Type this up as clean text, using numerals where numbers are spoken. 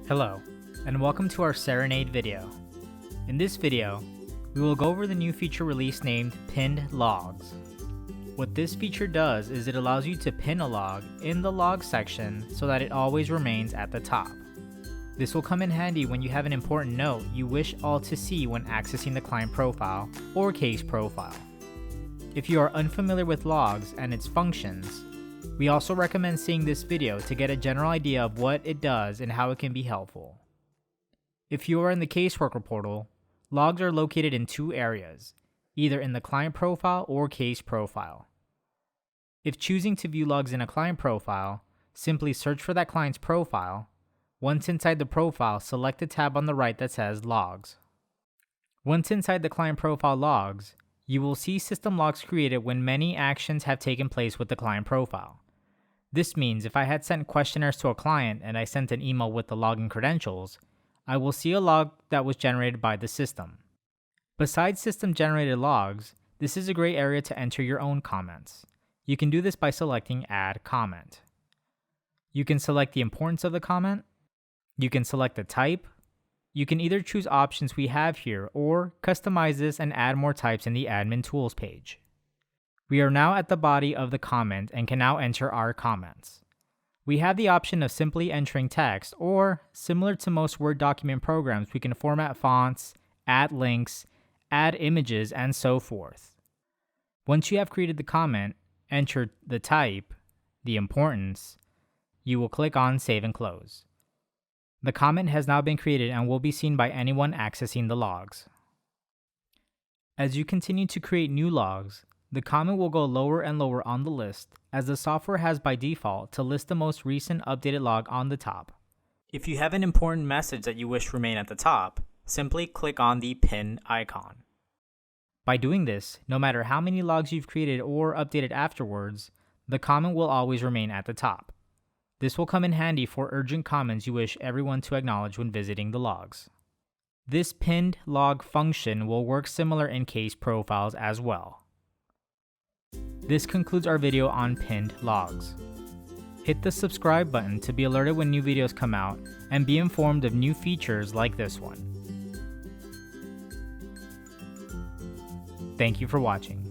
Hello, and welcome to our Cerenade video. In this video, we will go over the new feature release named Pinned Logs. What this feature does is it allows you to pin a log in the log section so that it always remains at the top. This will come in handy when you have an important note you wish all to see when accessing the client profile or case profile. If you are unfamiliar with logs and its functions, we also recommend seeing this video to get a general idea of what it does and how it can be helpful. If you are in the Caseworker portal, logs are located in two areas, either in the client profile or case profile. If choosing to view logs in a client profile, simply search for that client's profile. Once inside the profile, select the tab on the right that says Logs. Once inside the client profile logs, you will see system logs created when many actions have taken place with the client profile. This means if I had sent questionnaires to a client and I sent an email with the login credentials, I will see a log that was generated by the system. Besides system-generated logs, this is a great area to enter your own comments. You can do this by selecting Add Comment. You can select the importance of the comment. You can select the type. You can either choose options we have here or customize this and add more types in the Admin Tools page. We are now at the body of the comment and can now enter our comments. We have the option of simply entering text, or similar to most Word document programs, we can format fonts, add links, add images, and so forth. Once you have created the comment, enter the type, the importance, you will click on Save and Close. The comment has now been created and will be seen by anyone accessing the logs. As you continue to create new logs, the comment will go lower and lower on the list, as the software has by default to list the most recent updated log on the top. If you have an important message that you wish to remain at the top, simply click on the pin icon. By doing this, no matter how many logs you've created or updated afterwards, the comment will always remain at the top. This will come in handy for urgent comments you wish everyone to acknowledge when visiting the logs. This pinned log function will work similar in case profiles as well. This concludes our video on pinned logs. Hit the subscribe button to be alerted when new videos come out and be informed of new features like this one. Thank you for watching.